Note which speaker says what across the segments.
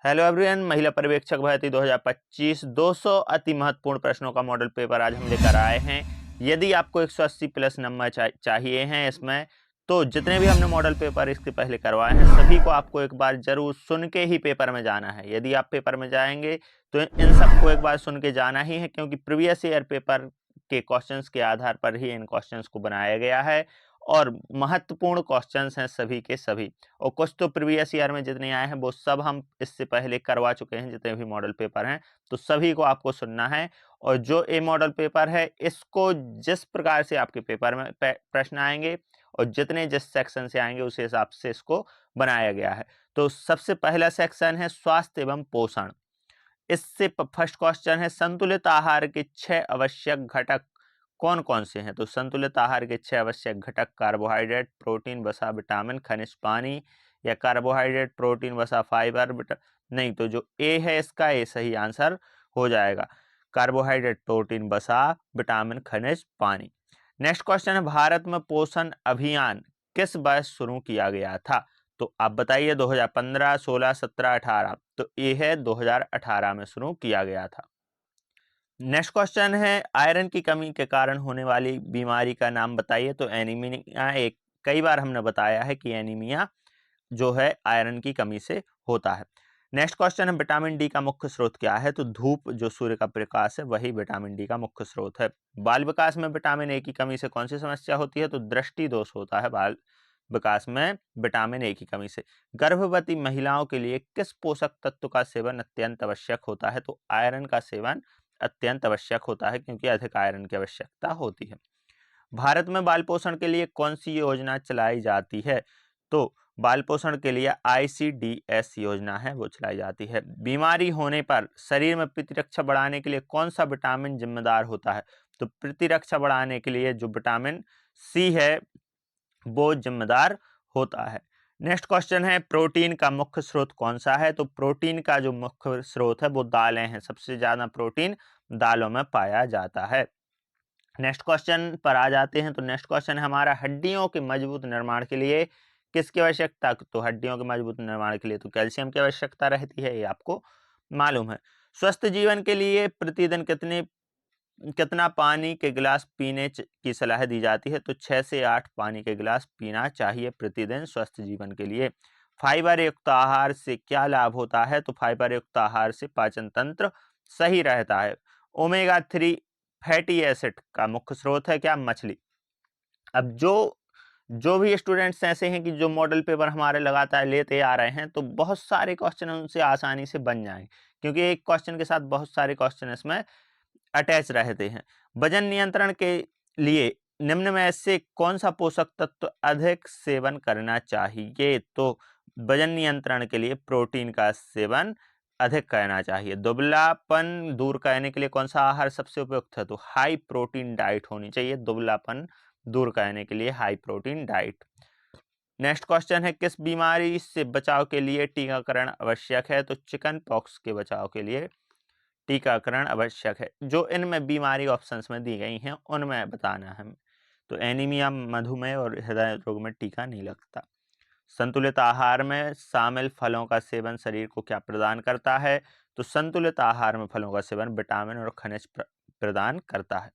Speaker 1: Hello everyone, महिला पर्यवेक्षक भर्ती 2025 200 अति महत्वपूर्ण प्रश्नों का मॉडल पेपर आज हम लेकर आए हैं। यदि आपको 180 प्लस नंबर चाहिए हैं इसमें, तो जितने भी हमने मॉडल पेपर इसके पहले करवाए हैं सभी को आपको एक बार जरूर सुन के ही पेपर में जाना है। यदि आप पेपर में जाएंगे तो इन सबको एक बार सुन के जाना ही है, क्योंकि प्रीवियस ईयर पेपर के क्वेश्चंस के आधार पर ही इन क्वेश्चंस को बनाया गया है और महत्वपूर्ण क्वेश्चंस हैं सभी के सभी। और कुछ तो प्रीवियस ईयर में जितने आए हैं वो सब हम इससे पहले करवा चुके हैं, जितने भी मॉडल पेपर हैं, तो सभी को आपको सुनना है। और जो ये मॉडल पेपर है इसको जिस प्रकार से आपके पेपर में प्रश्न आएंगे और जितने जिस सेक्शन से आएंगे उस हिसाब से इसको बनाया गया है। तो सबसे पहला सेक्शन है स्वास्थ्य एवं पोषण। इससे फर्स्ट क्वेश्चन है संतुलित आहार के 6 आवश्यक घटक कौन कौन से हैं। तो संतुलित आहार के 6 आवश्यक घटक कार्बोहाइड्रेट, प्रोटीन, वसा, विटामिन, खनिज, पानी, या कार्बोहाइड्रेट, प्रोटीन, वसा, फाइबर, नहीं, तो जो ए है इसका ए सही आंसर हो जाएगा। कार्बोहाइड्रेट, प्रोटीन, वसा, विटामिन, खनिज, पानी। नेक्स्ट क्वेश्चन है भारत में पोषण अभियान किस वर्ष शुरू किया गया था। तो आप बताइए 2015, 16, 17, 18। तो ये है 2018 में शुरू किया गया था। नेक्स्ट क्वेश्चन है आयरन की कमी के कारण होने वाली बीमारी का नाम बताइए। तो एनीमिया, एक कई बार हमने बताया है कि एनीमिया जो है आयरन की कमी से होता है। नेक्स्ट क्वेश्चन है विटामिन डी का मुख्य स्रोत क्या है। तो धूप, जो सूर्य का प्रकाश है, वही विटामिन डी का मुख्य स्रोत है। बाल विकास में विटामिन ए की कमी से कौन सी समस्या होती है। तो दृष्टि दोष होता है बाल विकास में विटामिन ए की कमी से। गर्भवती महिलाओं के लिए किस पोषक तत्व का सेवन अत्यंत आवश्यक होता है। तो आयरन का सेवन अत्यंत आवश्यक होता है, क्योंकि अधिक आयरन की आवश्यकता होती है। भारत में बाल पोषण के लिए कौन सी योजना चलाई जाती है। तो बाल पोषण के लिए ICDS योजना है वो चलाई जाती है। बीमारी होने पर शरीर में प्रतिरक्षा बढ़ाने के लिए कौन सा विटामिन जिम्मेदार होता है। तो प्रतिरक्षा बढ़ाने के लिए जो विटामिन सी है वो जिम्मेदार होता है। नेक्स्ट क्वेश्चन है प्रोटीन का मुख्य स्रोत कौन सा है। तो प्रोटीन का जो मुख्य स्रोत है वो दालें हैं। सबसे ज्यादा प्रोटीन दालों में पाया जाता है। नेक्स्ट क्वेश्चन पर आ जाते हैं। तो नेक्स्ट क्वेश्चन है हमारा हड्डियों के मजबूत निर्माण के लिए किसकी आवश्यकता। तो हड्डियों के मजबूत निर्माण के लिए तो कैल्शियम की आवश्यकता रहती है, ये आपको मालूम है। स्वस्थ जीवन के लिए प्रतिदिन कितना पानी के गिलास पीने की सलाह दी जाती है। तो 6 से 8 पानी के गिलास पीना चाहिए प्रतिदिन स्वस्थ जीवन के लिए। फाइबर युक्त आहार से क्या लाभ होता है। तो फाइबर युक्त आहार से पाचन तंत्र सही रहता है। ओमेगा 3 फैटी एसिड का मुख्य स्रोत है क्या। मछली। अब जो भी स्टूडेंट्स ऐसे हैं कि जो मॉडल पेपर हमारे लगातार लेते आ रहे हैं, तो बहुत सारे क्वेश्चन उनसे आसानी से बन जाएंगे, क्योंकि एक क्वेश्चन के साथ बहुत सारे क्वेश्चन इसमें अटैच रहते हैं। वजन नियंत्रण के लिए निम्न में से कौन सा पोषक तत्व अधिक सेवन करना चाहिए। तो वजन नियंत्रण के लिए प्रोटीन का सेवन अधिक करना चाहिए। दुबलापन दूर करने के लिए कौन सा आहार सबसे उपयुक्त है। तो हाई प्रोटीन डाइट होनी चाहिए दुबलापन दूर करने के लिए, high protein diet. Next question है किस बीमारी से बचाव के लिए टीकाकरण आवश्यक है। तो चिकन पॉक्स के बचाव के लिए टीकाकरण आवश्यक है। जो इनमें बीमारी ऑप्शंस में दी गई हैं उनमें बताना है। तो एनीमिया, मधुमेह और हृदय रोग में टीका नहीं लगता। संतुलित आहार में शामिल फलों का सेवन शरीर को क्या प्रदान करता है। तो संतुलित आहार में फलों का सेवन विटामिन और खनिज प्रदान करता है।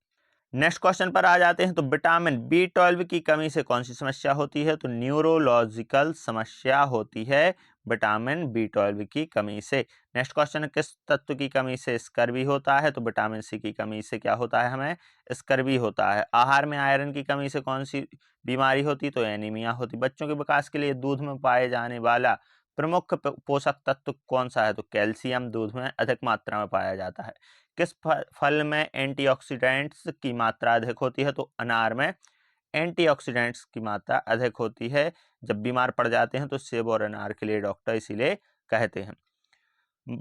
Speaker 1: नेक्स्ट क्वेश्चन पर आ जाते हैं। तो विटामिन B12 की कमी से कौन सी समस्या होती है। तो न्यूरोलॉजिकल समस्या होती है विटामिन B12 की कमी से। नेक्स्ट क्वेश्चन है किस तत्व की कमी से स्कर्वी होता है। तो विटामिन C की कमी से क्या होता है, हमें स्कर्वी होता है। आहार में आयरन की कमी से कौन सी बीमारी होती। तो एनीमिया होती। बच्चों के विकास के लिए दूध में पाए जाने वाला प्रमुख पोषक तत्व कौन सा है। तो कैल्शियम दूध में अधिक मात्रा में पाया जाता है। किस फल में एंटीऑक्सीडेंट्स की मात्रा अधिक होती है। तो अनार में एंटीऑक्सीडेंट्स की मात्रा अधिक होती है। जब बीमार पड़ जाते हैं तो सेब और अनार के लिए डॉक्टर इसीलिए कहते हैं।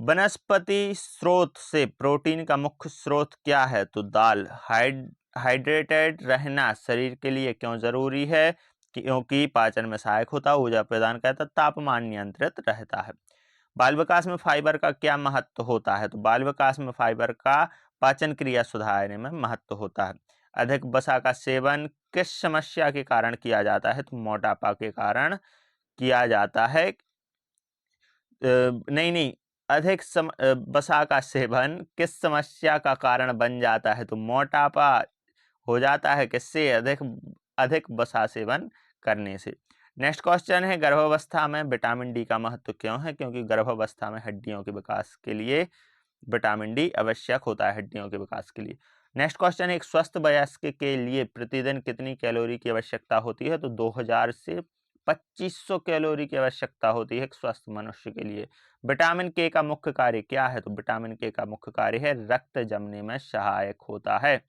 Speaker 1: वनस्पति स्रोत से प्रोटीन का मुख्य स्रोत क्या है। तो दाल। हाइड्रेटेड रहना शरीर के लिए क्यों जरूरी है। क्योंकि पाचन में सहायक होता है, ऊर्जा प्रदान करता है, तापमान नियंत्रित रहता है। बाल विकास में फाइबर का क्या महत्व होता है। तो बाल विकास में फाइबर का पाचन क्रिया सुधारने में महत्व होता है। अधिक वसा का सेवन किस समस्या के कारण किया जाता है। तो मोटापा के कारण किया जाता है। नहीं नहीं, वसा का सेवन किस समस्या का कारण बन जाता है? तो मोटापा हो जाता है किससे? अधिक अधिक वसा सेवन करने से। नेक्स्ट क्वेश्चन है, गर्भावस्था में विटामिन डी का महत्व क्यों है? क्योंकि गर्भावस्था में हड्डियों के विकास के लिए विटामिन डी आवश्यक होता है, हड्डियों के विकास के लिए। नेक्स्ट क्वेश्चन, एक स्वस्थ वयस्क के लिए प्रतिदिन कितनी कैलोरी की आवश्यकता होती है? तो 2000 से 2500 कैलोरी की आवश्यकता होती है एक स्वस्थ मनुष्य के लिए। विटामिन के का मुख्य कार्य क्या है? तो विटामिन के का मुख्य कार्य है रक्त जमने में सहायक होता है।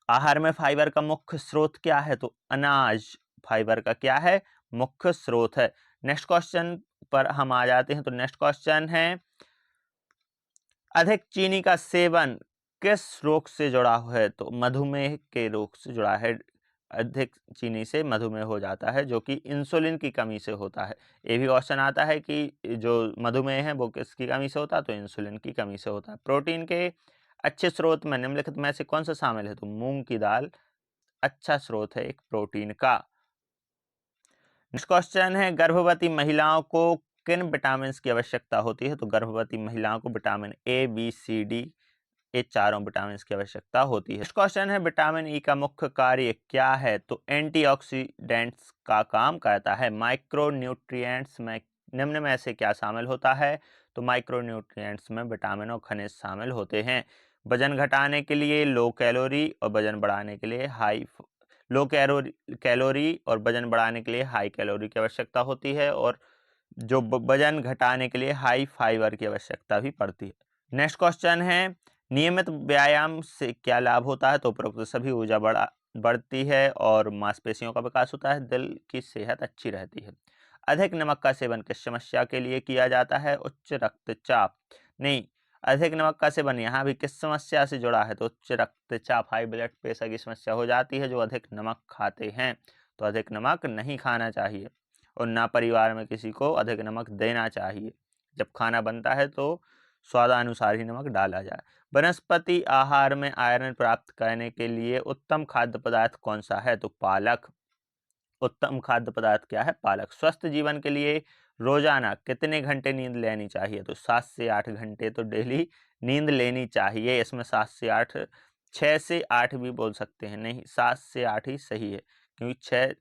Speaker 1: आहार में फाइबर का मुख्य स्रोत क्या है? तो अनाज फाइबर का क्या है? मुख्य स्रोत है। नेक्स्ट क्वेश्चन पर हम आ जाते हैं। तो नेक्स्ट क्वेश्चन है, अधिक चीनी का सेवन किस रोग से जुड़ा है? तो मधुमेह के रोग से जुड़ा है। अधिक चीनी से मधुमेह हो जाता है, जो कि इंसुलिन की कमी से होता है। ये भी क्वेश्चन आता है कि जो मधुमेह है वो किसकी कमी से होता है? तो इंसुलिन की कमी से होता है। प्रोटीन के अच्छे स्रोत में निम्नलिखित में से कौन सा शामिल है? तो मूंग की दाल अच्छा स्रोत है एक प्रोटीन का। नेक्स्ट क्वेश्चन है, गर्भवती महिलाओं को किन विटामिन की आवश्यकता होती है? तो गर्भवती महिलाओं को vitamin A, B, C, D, ये चारों विटामिन की आवश्यकता होती है। नेक्स्ट क्वेश्चन है, विटामिन ई का मुख्य कार्य क्या है? तो एंटीऑक्सीडेंट्स का काम करता है। माइक्रोन्यूट्रिएंट्स में निम्न में से क्या शामिल होता है? तो माइक्रोन्यूट्रिएंट्स में विटामिन और खनिज शामिल होते हैं। वजन घटाने के लिए लो कैलोरी और वजन बढ़ाने के लिए लो कैलोरी और वजन बढ़ाने के लिए हाई कैलोरी की आवश्यकता होती है, और जो वजन घटाने के लिए हाई फाइबर की आवश्यकता भी पड़ती है। नेक्स्ट क्वेश्चन है, नियमित व्यायाम से क्या लाभ होता है? तो उपरोक्त सभी ऊर्जा बढ़ती है और मांसपेशियों का विकास होता है, दिल की सेहत अच्छी रहती है। अधिक नमक का सेवन किस समस्या के लिए किया जाता है? उच्च रक्तचाप नहीं, अधिक नमक का सेवन यहाँ भी किस समस्या से जुड़ा है? तो उच्च रक्तचाप, हाई ब्लड प्रेशर की समस्या हो जाती है जो अधिक नमक खाते हैं। तो अधिक नमक नहीं खाना चाहिए, और ना परिवार में किसी को अधिक नमक देना चाहिए। जब खाना बनता है तो स्वादानुसार ही नमक डाला जाए। वनस्पति आहार में आयरन प्राप्त करने के लिए उत्तम खाद्य पदार्थ कौन सा है? तो पालक। उत्तम खाद्य पदार्थ क्या है? पालक। स्वस्थ जीवन के लिए रोजाना कितने घंटे नींद लेनी चाहिए? तो 7 से 8 घंटे तो डेली नींद लेनी चाहिए। इसमें 7 से 8, 6 से 8 भी बोल सकते हैं, नहीं 7 से 8 ही सही है, क्योंकि 6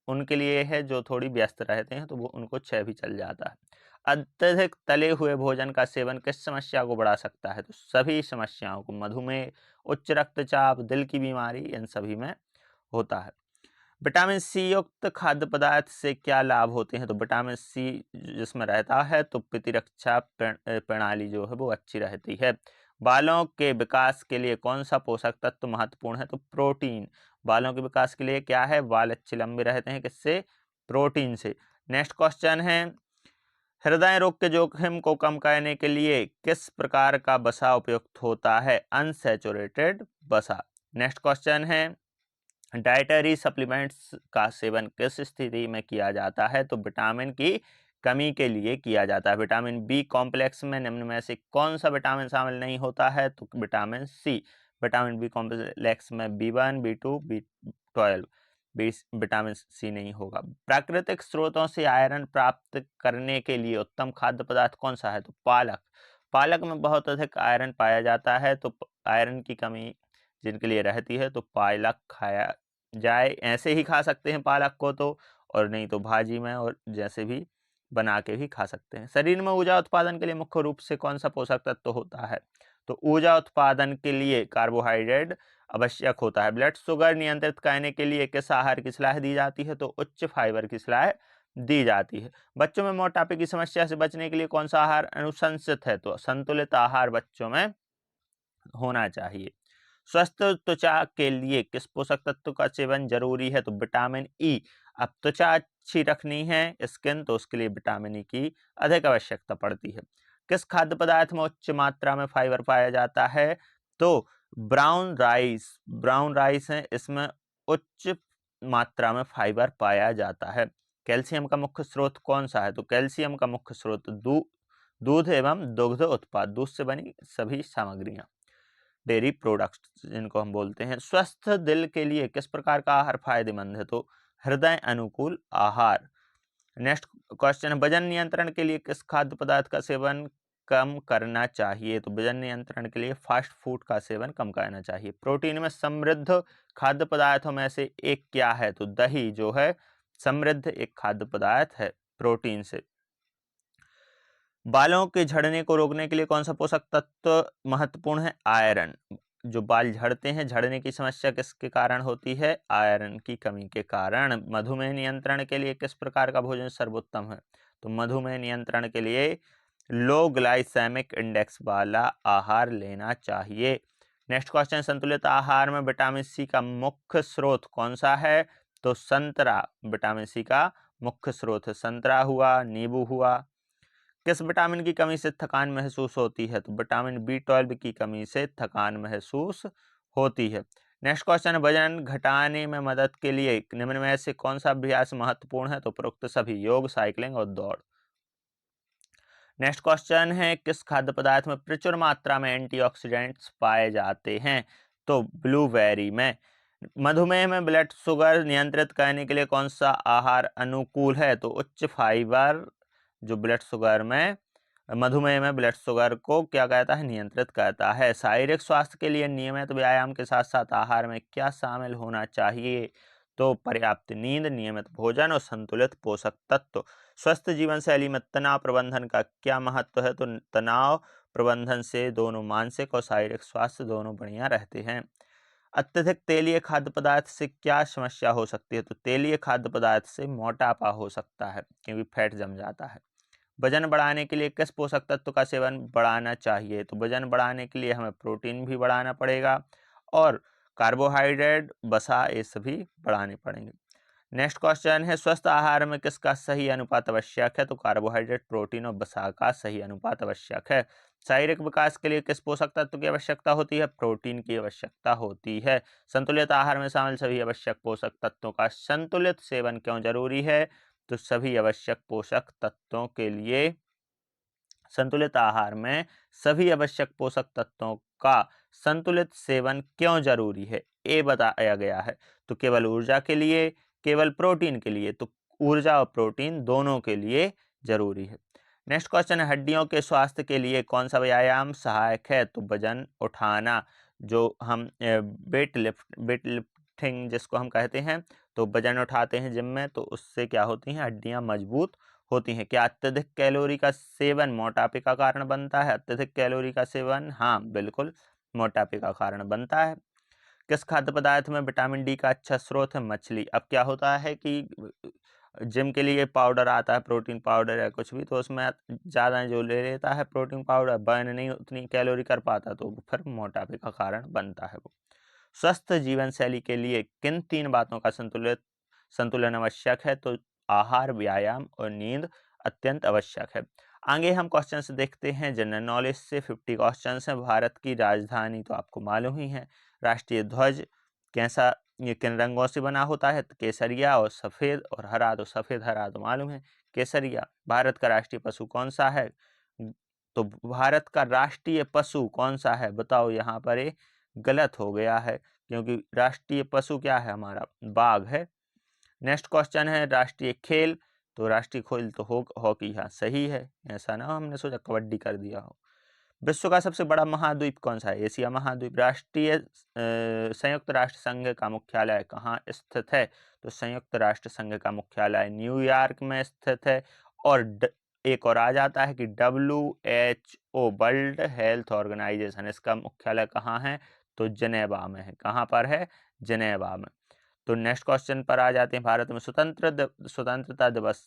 Speaker 1: उनके लिए है जो थोड़ी व्यस्त रहते हैं, तो वो उनको 6 भी चल जाता है। अत्यधिक तले हुए भोजन का सेवन किस समस्या को बढ़ा सकता है? तो सभी समस्याओं को, मधुमेह, उच्च रक्तचाप, दिल की बीमारी, इन सभी में होता है। विटामिन सी युक्त खाद्य पदार्थ से क्या लाभ होते हैं? तो विटामिन सी जिसमें रहता है तो प्रतिरक्षा प्रणाली जो है वो अच्छी रहती है। बालों के विकास के लिए कौन सा पोषक तत्व महत्वपूर्ण है? तो प्रोटीन। बालों के विकास के लिए क्या है? बाल अच्छे लंबे रहते हैं किससे? प्रोटीन से। नेक्स्ट क्वेश्चन है, हृदय रोग के जोखिम को कम करने के लिए किस प्रकार का वसा उपयुक्त होता है? अनसैचुरेटेड वसा। नेक्स्ट क्वेश्चन है, डाइटरी सप्लीमेंट्स का सेवन किस स्थिति में किया जाता है? तो विटामिन की कमी के लिए किया जाता है। विटामिन बी कॉम्प्लेक्स में निम्न में से कौन सा विटामिन शामिल नहीं होता है? तो vitamin C. Vitamin B complex में B1, B2, B12, vitamin C नहीं होगा। प्राकृतिक स्रोतों से आयरन प्राप्त करने के लिए उत्तम खाद्य पदार्थ कौन सा है? तो पालक। पालक में बहुत अधिक आयरन पाया जाता है, तो आयरन की कमी जिनके लिए रहती है तो पालक खाया जाए। ऐसे ही खा सकते हैं पालक को तो, और नहीं तो भाजी में और जैसे भी बना के भी खा सकते हैं। शरीर में ऊर्जा उत्पादन के लिए मुख्य रूप से कौन सा पोषक तत्व होता है? तो ऊर्जा उत्पादन के लिए कार्बोहाइड्रेट आवश्यक होता है। ब्लड शुगर नियंत्रित करने के लिए किस आहार की सलाह दी जाती है? तो उच्च फाइबर की सलाह दी जाती है। बच्चों में मोटापे की समस्या से बचने के लिए कौन सा आहार अनुशंसित है? तो संतुलित आहार बच्चों में होना चाहिए। स्वस्थ त्वचा के लिए किस पोषक तत्व का सेवन जरूरी है? तो विटामिन ई। अब त्वचा अच्छी रखनी है स्किन, तो उसके लिए विटामिन ई की अधिक आवश्यकता पड़ती है। किस खाद्य पदार्थ में उच्च मात्रा में फाइबर पाया जाता है? तो ब्राउन राइस। ब्राउन राइस है, इसमें उच्च मात्रा में फाइबर पाया जाता है। कैल्शियम का मुख्य स्रोत कौन सा है? तो कैल्शियम का मुख्य स्रोत दूध एवं दुग्ध उत्पाद, दूध से बनी सभी सामग्रियां, डेयरी प्रोडक्ट्स जिनको हम बोलते हैं। स्वस्थ दिल के लिए किस प्रकार का आहार फायदेमंद है? तो हृदय अनुकूल आहार। नेक्स्ट क्वेश्चन है, वजन नियंत्रण के लिए किस खाद्य पदार्थ का सेवन कम करना चाहिए? तो वजन नियंत्रण के लिए फास्ट फूड का सेवन कम करना चाहिए। प्रोटीन में समृद्ध खाद्य पदार्थों में से एक क्या है? तो दही जो है समृद्ध एक खाद्य पदार्थ है प्रोटीन से। बालों के झड़ने को रोकने के लिए कौन सा पोषक तत्व महत्वपूर्ण है? आयरन। जो बाल झड़ते हैं, झड़ने की समस्या किसके कारण होती है? आयरन की कमी के कारण। मधुमेह नियंत्रण के लिए किस प्रकार का भोजन सर्वोत्तम है? तो मधुमेह नियंत्रण के लिए लो ग्लाइसेमिक इंडेक्स वाला आहार लेना चाहिए। नेक्स्ट क्वेश्चन, संतुलित आहार में विटामिन सी का मुख्य स्रोत कौन सा है? तो संतरा विटामिन सी का मुख्य स्रोत है। संतरा हुआ, नींबू हुआ। किस विटामिन की कमी से थकान महसूस होती है? तो विटामिन B12 की कमी से थकान महसूस होती है। नेक्स्ट क्वेश्चन, वजन घटाने में मदद के लिए निम्न में से कौन सा अभ्यास महत्वपूर्ण है? तो उपरोक्त सभी, योग, साइकिलिंग और दौड़। नेक्स्ट क्वेश्चन है, किस खाद्य पदार्थ में प्रचुर मात्रा में एंटीऑक्सीडेंट्स पाए जाते हैं? तो ब्लूबेरी में। मधुमेह में ब्लड शुगर नियंत्रित करने के लिए कौन सा आहार अनुकूल है? तो उच्च फाइबर, जो ब्लड शुगर में, मधुमेह में ब्लड शुगर को क्या कहता है? नियंत्रित करता है। शारीरिक स्वास्थ्य के लिए नियमित व्यायाम के साथ साथ आहार में क्या शामिल होना चाहिए? तो पर्याप्त नींद, नियमित भोजन और संतुलित पोषक तत्व। स्वस्थ जीवन शैली में तनाव प्रबंधन का क्या महत्व है? तो तनाव प्रबंधन से दोनों मानसिक और शारीरिक स्वास्थ्य दोनों बढ़िया रहते हैं। अत्यधिक तेलीय खाद्य पदार्थ से क्या समस्या हो सकती है? तो तेलीय खाद्य पदार्थ से मोटापा हो सकता है, क्योंकि फैट जम जाता है। वजन बढ़ाने के लिए किस पोषक तत्व का सेवन बढ़ाना चाहिए? तो वजन बढ़ाने के लिए हमें प्रोटीन भी बढ़ाना पड़ेगा और कार्बोहाइड्रेट, वसा, ये सभी बढ़ाने पड़ेंगे। नेक्स्ट क्वेश्चन है, स्वस्थ आहार में किसका सही अनुपात आवश्यक है? तो कार्बोहाइड्रेट, प्रोटीन और वसा का सही अनुपात आवश्यक है। शारीरिक विकास के लिए किस पोषक तत्व की आवश्यकता होती है? प्रोटीन की आवश्यकता होती है। संतुलित आहार में शामिल सभी आवश्यक पोषक तत्वों का संतुलित सेवन क्यों जरूरी है? तो सभी आवश्यक पोषक तत्वों के लिए संतुलित आहार में सभी आवश्यक पोषक तत्वों का संतुलित सेवन क्यों जरूरी है, ये बताया गया है। तो केवल ऊर्जा के लिए, केवल प्रोटीन के लिए? तो ऊर्जा और प्रोटीन दोनों के लिए जरूरी है। नेक्स्ट क्वेश्चन है, हड्डियों के स्वास्थ्य के लिए कौन सा व्यायाम सहायक है? तो वजन उठाना, जो हम वेट लिफ्टिंग जिसको हम कहते हैं, तो वजन उठाते हैं जिम में, तो उससे क्या होती हैं? हड्डियां मजबूत होती हैं। क्या अत्यधिक कैलोरी का सेवन मोटापे का कारण बनता है? अत्यधिक कैलोरी का सेवन, हाँ बिल्कुल, मोटापे का कारण बनता है। किस खाद्य पदार्थ में विटामिन डी का अच्छा स्रोत है? मछली। अब क्या होता है कि जिम के लिए पाउडर आता है, प्रोटीन पाउडर या कुछ भी, तो उसमें ज़्यादा जो ले लेता है प्रोटीन पाउडर, बर्न नहीं उतनी कैलोरी कर पाता, तो फिर मोटापे का कारण बनता है वो। स्वस्थ जीवन शैली के लिए किन 3 बातों का संतुलन आवश्यक है? तो आहार, व्यायाम और नींद अत्यंत आवश्यक है। आगे हम क्वेश्चंस देखते हैं जनरल नॉलेज से। 50 क्वेश्चंस हैं। भारत की राजधानी तो आपको मालूम ही है। राष्ट्रीय ध्वज कैसा, ये किन रंगों से बना होता है? तो केसरिया और सफेद और हरा। तो सफेद हरा तो मालूम है, केसरिया। भारत का राष्ट्रीय पशु कौन सा है? तो भारत का राष्ट्रीय पशु कौन सा है? बताओ, यहाँ पर ये गलत हो गया है, क्योंकि राष्ट्रीय पशु क्या है हमारा? बाघ है। नेक्स्ट क्वेश्चन है, राष्ट्रीय खेल, तो राष्ट्रीय खेल तो हॉकी, हाँ सही है। ऐसा ना हमने सोचा कबड्डी कर दिया हो। विश्व का सबसे बड़ा महाद्वीप कौन सा है? एशिया महाद्वीप। राष्ट्रीय संयुक्त राष्ट्र संघ का मुख्यालय कहाँ स्थित है? तो संयुक्त राष्ट्र संघ का मुख्यालय न्यूयॉर्क में स्थित है। और एक और आ जाता है कि WHO, वर्ल्ड हेल्थ ऑर्गेनाइजेशन, इसका मुख्यालय कहाँ है? तो जिनेवा में है। कहाँ पर है? जिनेवा में। तो नेक्स्ट क्वेश्चन पर आ जाते हैं। भारत में स्वतंत्रता दिवस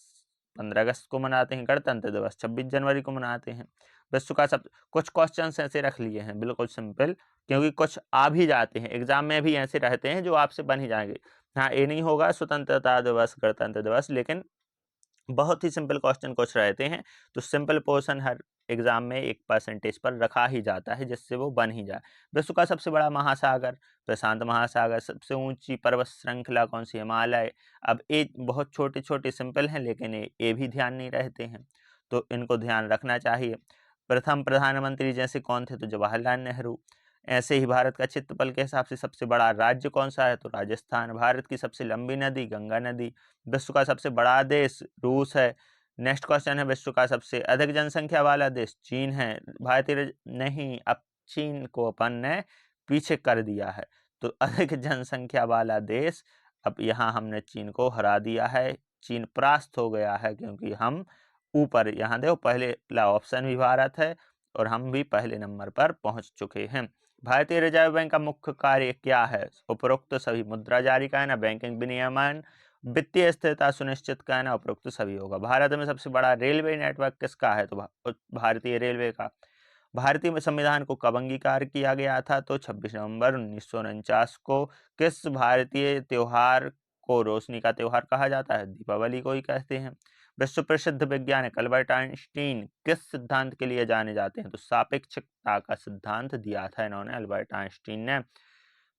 Speaker 1: 15 अगस्त को मनाते हैं। गणतंत्र दिवस 26 जनवरी को मनाते हैं। विश्व का सब, कुछ क्वेश्चन ऐसे रख लिए हैं बिल्कुल सिंपल, क्योंकि कुछ आ भी जाते हैं एग्जाम में भी, ऐसे रहते हैं जो आपसे बन ही जाएंगे। हाँ, ये नहीं होगा स्वतंत्रता दिवस, गणतंत्र दिवस, लेकिन बहुत ही सिंपल क्वेश्चन कुछ रहते हैं। तो सिंपल पोर्शन हर एग्जाम में 1% पर रखा ही जाता है, जिससे वो बन ही जाए। विश्व का सबसे बड़ा महासागर प्रशांत महासागर। सबसे ऊंची पर्वत श्रृंखला कौन सी? हिमालय। अब ये बहुत छोटे छोटे सिंपल हैं, लेकिन ये भी ध्यान नहीं रहते हैं, तो इनको ध्यान रखना चाहिए। प्रथम प्रधानमंत्री जैसे कौन थे? तो जवाहरलाल नेहरू। ऐसे ही भारत का क्षेत्रफल के हिसाब से सबसे बड़ा राज्य कौन सा है, तो राजस्थान। भारत की सबसे लंबी नदी गंगा नदी। विश्व का सबसे बड़ा देश रूस है। नेक्स्ट क्वेश्चन है, विश्व का सबसे अधिक जनसंख्या वाला देश चीन है। भारतीय नहीं, अब चीन को अपन ने पीछे कर दिया है, तो अधिक जनसंख्या वाला देश, अब यहाँ हमने चीन को हरा दिया है। चीन परास्त हो गया है, क्योंकि हम ऊपर यहाँ देखो पहला ऑप्शन भी भारत है और हम भी पहले नंबर पर पहुंच चुके हैं। भारतीय रिजर्व बैंक का मुख्य कार्य क्या है, उपरोक्त सभी। मुद्रा जारी करना, बैंकिंग विनियमन, वित्तीय स्थिरता सुनिश्चित करना, उपरोक्त सभी होगा। भारत में सबसे बड़ा रेलवे नेटवर्क किसका है, तो भारतीय रेलवे का। भारतीय संविधान को कब अंगीकार किया गया था, तो 26 नवंबर 1949 को। किस भारतीय त्योहार को रोशनी का त्योहार कहा जाता है, दीपावली को ही कहते हैं। विश्व प्रसिद्ध वैज्ञानिक अल्बर्ट आइंस्टीन किस सिद्धांत के लिए जाने जाते हैं, तो सापेक्षता का सिद्धांत दिया था इन्होंने, अल्बर्ट आइंस्टीन ने।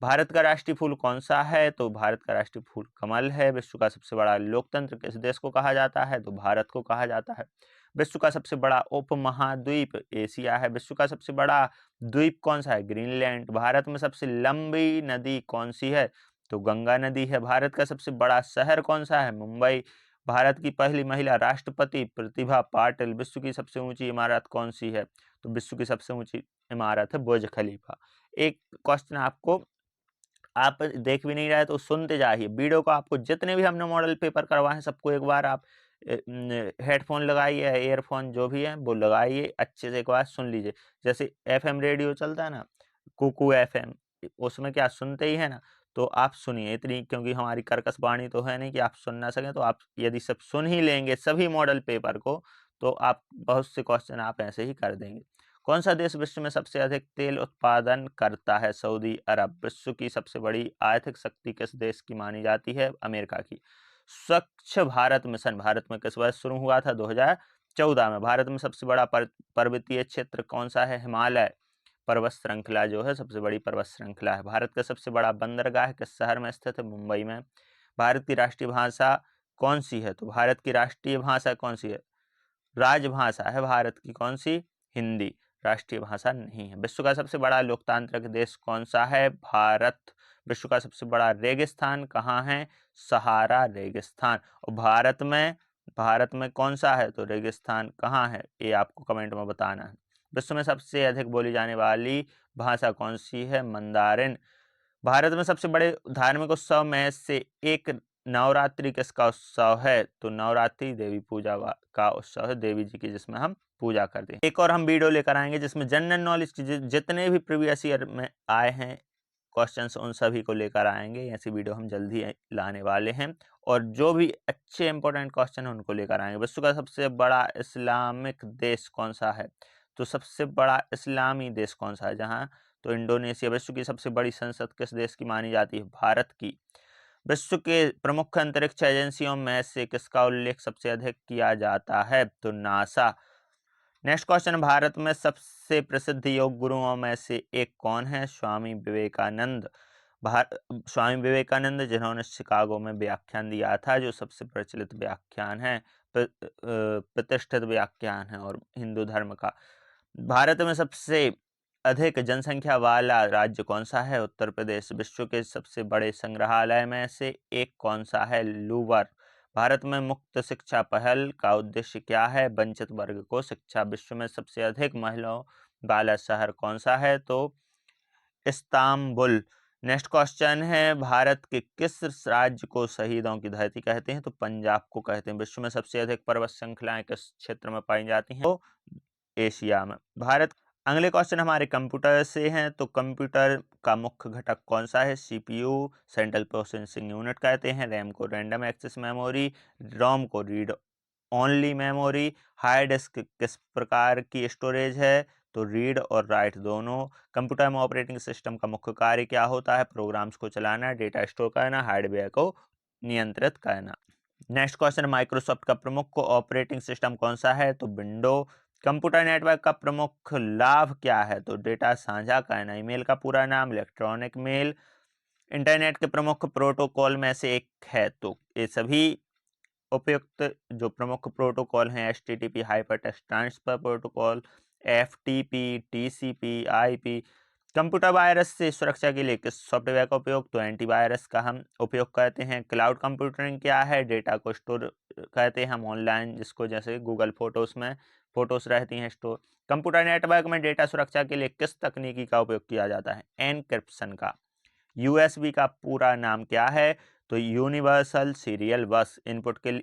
Speaker 1: भारत का राष्ट्रीय फूल कौन सा है, तो भारत का राष्ट्रीय फूल कमल है। विश्व का सबसे बड़ा लोकतंत्र किस देश को कहा जाता है, तो भारत को कहा जाता है। विश्व का सबसे बड़ा उपमहाद्वीप एशिया है। विश्व का सबसे बड़ा द्वीप कौन सा है, ग्रीनलैंड। भारत में सबसे लंबी नदी कौन सी है, तो गंगा नदी है। भारत का सबसे बड़ा शहर कौन सा है, मुंबई। भारत की पहली महिला राष्ट्रपति प्रतिभा पाटिल। विश्व की सबसे ऊंची इमारत कौन सी है, तो विश्व की सबसे ऊंची इमारत है बुर्ज खलीफा। एक क्वेश्चन आपको, आप देख भी नहीं रहे तो सुनते जाइए वीडियो को। आपको जितने भी हमने मॉडल पेपर करवाए हैं सबको एक बार आप हेडफोन लगाइए, ईयरफोन जो भी है वो लगाइए, अच्छे से एक बार सुन लीजिए। जैसे एफएम रेडियो चलता है ना, कुकू एफएम, उसमें क्या सुनते ही है ना, तो आप सुनिए इतनी, क्योंकि हमारी कर्कश वाणी तो है नहीं कि आप सुन ना सकें। तो आप यदि सब सुन ही लेंगे सभी मॉडल पेपर को, तो आप बहुत से क्वेश्चन आप ऐसे ही कर देंगे। कौन सा देश विश्व में सबसे अधिक तेल उत्पादन करता है, सऊदी अरब। विश्व की सबसे बड़ी आर्थिक शक्ति किस देश की मानी जाती है, अमेरिका की। स्वच्छ भारत मिशन भारत में किस वर्ष शुरू हुआ था, 2014 में। भारत में सबसे बड़ा पर्वतीय क्षेत्र कौन सा है, हिमालय पर्वत श्रृंखला जो है सबसे बड़ी पर्वत श्रृंखला है। भारत का सबसे बड़ा बंदरगाह किस शहर में स्थित है, मुंबई में। भारत की राष्ट्रीय भाषा कौन सी है, तो भारत की राष्ट्रीय भाषा कौन सी है, राजभाषा है भारत की कौन सी, हिंदी। राष्ट्रीय भाषा नहीं है। विश्व का सबसे बड़ा लोकतांत्रिक देश कौन सा है, भारत। विश्व का सबसे बड़ा रेगिस्तान कहाँ है, सहारा रेगिस्तान। और भारत में कौन सा है, तो रेगिस्तान कहाँ है, ये आपको कमेंट में बताना है। विश्व में सबसे अधिक बोली जाने वाली भाषा कौन सी है, मंदारिन। भारत में सबसे बड़े धार्मिक उत्सव में से एक नवरात्रि किसका उत्सव है, तो नवरात्रि देवी पूजा का उत्सव है, देवी जी की, जिसमें हम पूजा करते हैं। एक और हम वीडियो लेकर आएंगे जिसमें जनरल नॉलेज की जितने भी प्रीवियस ईयर में आए हैं क्वेश्चंस उन सभी को लेकर आएंगे। ऐसी वीडियो हम जल्दी लाने वाले हैं, और जो भी अच्छे इंपॉर्टेंट क्वेश्चन है उनको लेकर आएंगे। विश्व का सबसे बड़ा इस्लामिक देश कौन सा है, तो सबसे बड़ा इस्लामी देश कौन सा है, जहाँ, तो इंडोनेशिया। विश्व की सबसे बड़ी संसद किस देश की मानी जाती है, भारत की। विश्व के प्रमुख अंतरिक्ष एजेंसियों में से किसका उल्लेख सबसे अधिक किया जाता है, तो नासा। नेक्स्ट क्वेश्चन, भारत में सबसे प्रसिद्ध योग गुरुओं में से एक कौन है, स्वामी विवेकानंद। स्वामी विवेकानंद जिन्होंने शिकागो में व्याख्यान दिया था, जो सबसे प्रचलित व्याख्यान है, प्रतिष्ठित व्याख्यान है और हिंदू धर्म का। भारत में सबसे अधिक जनसंख्या वाला राज्य कौन सा है, उत्तर प्रदेश। विश्व के सबसे बड़े संग्रहालय में से एक कौन सा है, लूवर। भारत में मुक्त शिक्षा पहल का उद्देश्य क्या है, वंचित वर्ग को शिक्षा। विश्व में सबसे अधिक महिलाओं वाला शहर कौन सा है, तो इस्तांबुल। नेक्स्ट क्वेश्चन है, भारत के किस राज्य को शहीदों की धरती कहते हैं, तो पंजाब को कहते हैं। विश्व में सबसे अधिक पर्वत श्रृंखलाएं किस क्षेत्र में पाई जाती हैं, तो एशिया में। भारत। अगले क्वेश्चन हमारे कंप्यूटर से हैं, तो कंप्यूटर का मुख्य घटक कौन सा है, सीपीयू सेंट्रल प्रोसेसिंग यूनिट कहते हैं। रैम को रैंडम एक्सेस मेमोरी, रोम को read only memory. Hard disk किस प्रकार की स्टोरेज है, तो रीड और राइट दोनों। कंप्यूटर में ऑपरेटिंग सिस्टम का मुख्य कार्य क्या होता है, प्रोग्राम्स को चलाना, डेटा स्टोर करना, हार्डवेयर को नियंत्रित करना। नेक्स्ट क्वेश्चन, माइक्रोसॉफ्ट का प्रमुख ऑपरेटिंग सिस्टम कौन सा है, तो विंडो। कंप्यूटर नेटवर्क का प्रमुख लाभ क्या है, तो डेटा साझा करना। ईमेल का पूरा नाम, इलेक्ट्रॉनिक मेल। इंटरनेट के प्रमुख प्रोटोकॉल में से एक है, तो ये सभी उपयुक्त जो प्रमुख प्रोटोकॉल हैं, HTTP hypertext transfer protocol, FTP, TCP, IP, computer virus से सुरक्षा के लिए किस सॉफ्टवेयर का उपयोग, तो एंटीवायरस का हम उपयोग करते हैं। क्लाउड कंप्यूटिंग क्या है, डेटा को स्टोर कहते हैं हम ऑनलाइन, जिसको जैसे गूगल फोटोज में फोटोज रहती हैं स्टोर। कंप्यूटर नेटवर्क में डेटा सुरक्षा के लिए किस तकनीकी का उपयोग किया जाता है, एनक्रिप्शन का। यूएसबी का पूरा नाम क्या है, तो यूनिवर्सल सीरियल बस। इनपुट के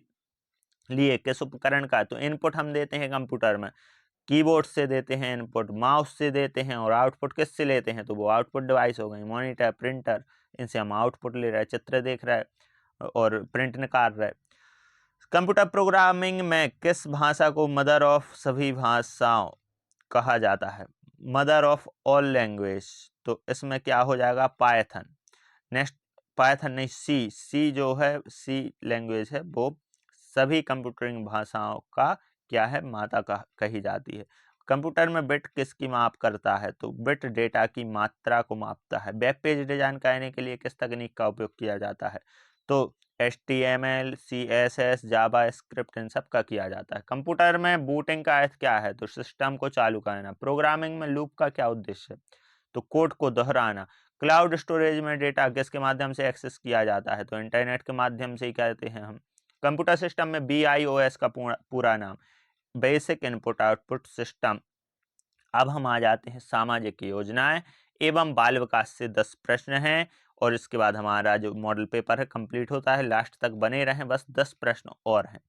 Speaker 1: लिए किस उपकरण का, तो इनपुट हम देते हैं कंप्यूटर में कीबोर्ड से देते हैं इनपुट, माउस से देते हैं, और आउटपुट किससे लेते हैं, तो वो आउटपुट डिवाइस हो गई, मॉनिटर, प्रिंटर, इनसे हम आउटपुट ले रहे हैं, चित्र देख रहे हैं और प्रिंट निकाल रहे हैं। कंप्यूटर प्रोग्रामिंग में किस भाषा को मदर ऑफ सभी भाषाओं कहा जाता है, मदर ऑफ ऑल लैंग्वेज, तो इसमें क्या हो जाएगा, पाइथन। नेक्स्ट, पाइथन नहीं, सी जो है, सी लैंग्वेज है, वो सभी कंप्यूटरिंग भाषाओं का क्या है, माता कही जाती है। कंप्यूटर में बिट किसकी माप करता है, तो बिट डेटा की मात्रा को मापता है। वेब पेज डिजाइन करने के लिए किस तकनीक का उपयोग किया जाता है, तो HTML, CSS, जावा स्क्रिप्ट, इन सब का किया जाता है। कंप्यूटर में बूटिंग का अर्थ क्या है, तो सिस्टम को चालू करना। प्रोग्रामिंग में लूप का क्या उद्देश्य है, तो कोड को दोहराना। क्लाउड स्टोरेज में डेटा किसके माध्यम से एक्सेस किया जाता है, तो इंटरनेट के माध्यम से ही कहते हैं हम। कंप्यूटर सिस्टम में BIOS का पूरा नाम, बेसिक इनपुट आउटपुट सिस्टम। अब हम आ जाते हैं सामाजिक योजनाएं एवं बाल विकास से 10 प्रश्न हैं, और इसके बाद हमारा जो मॉडल पेपर है कंप्लीट होता है। लास्ट तक बने रहें, बस 10 प्रश्न और हैं।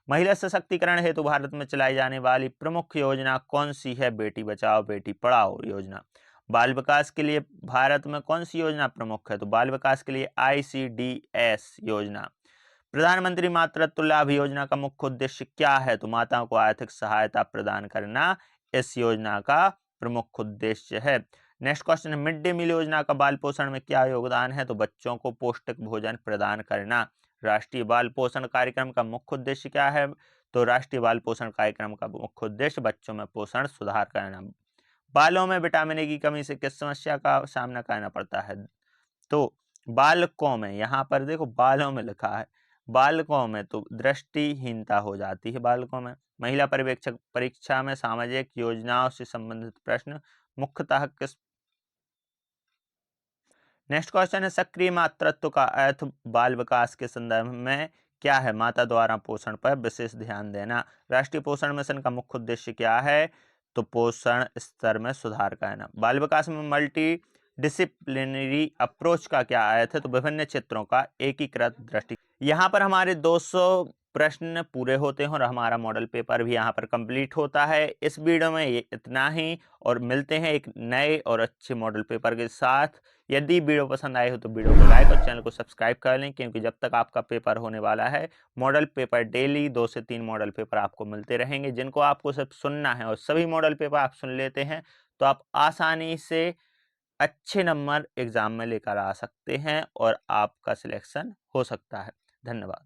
Speaker 1: महिला सशक्तिकरण हेतु भारत में चलाई जाने वाली प्रमुख योजना कौन सी है, बेटी बचाओ बेटी पढ़ाओ योजना। बाल विकास के लिए भारत में कौन सी योजना प्रमुख है, तो बाल विकास के लिए ICDS योजना। प्रधानमंत्री मातृत्व लाभ योजना का मुख्य उद्देश्य क्या है, तो माताओं को आर्थिक सहायता प्रदान करना इस योजना का प्रमुख उद्देश्य है। नेक्स्ट क्वेश्चन है, मिड डे मील योजना का बाल पोषण में क्या योगदान है, तो बच्चों को पौष्टिक भोजन प्रदान करना। राष्ट्रीय बाल पोषण कार्यक्रम का मुख्य उद्देश्य क्या है, तो राष्ट्रीय बाल पोषण कार्यक्रम का मुख्य उद्देश्य बच्चों में पोषण सुधार करना। बालों में विटामिन ए की कमी से किस समस्या का सामना करना पड़ता है, तो बालकों में, यहाँ पर देखो बालों में लिखा है, बालकों में तो दृष्टिहीनता हो जाती है बालकों में। महिला पर्यवेक्षक परीक्षा में सामाजिक योजनाओं से संबंधित प्रश्न मुख्यतः किस। नेक्स्ट क्वेश्चन है, सक्रिय मातृत्व का अर्थ बाल विकास के संदर्भ में क्या है, माता द्वारा पोषण पर विशेष ध्यान देना। राष्ट्रीय पोषण मिशन का मुख्य उद्देश्य क्या है, तो पोषण स्तर में सुधार करना। बाल विकास में मल्टी डिसिप्लिनरी अप्रोच का क्या अर्थ है, तो विभिन्न क्षेत्रों का एकीकृत दृष्टि। यहाँ पर हमारे 200 प्रश्न पूरे होते हैं और हमारा मॉडल पेपर भी यहाँ पर कंप्लीट होता है। इस वीडियो में ये इतना ही, और मिलते हैं एक नए और अच्छे मॉडल पेपर के साथ। यदि वीडियो पसंद आए हो तो वीडियो को लाइक और चैनल को सब्सक्राइब कर लें, क्योंकि जब तक आपका पेपर होने वाला है, मॉडल पेपर डेली 2 से 3 मॉडल पेपर आपको मिलते रहेंगे, जिनको आपको सिर्फ सुनना है, और सभी मॉडल पेपर आप सुन लेते हैं तो आप आसानी से अच्छे नंबर एग्जाम में लेकर आ सकते हैं और आपका सिलेक्शन हो सकता है। धन्यवाद।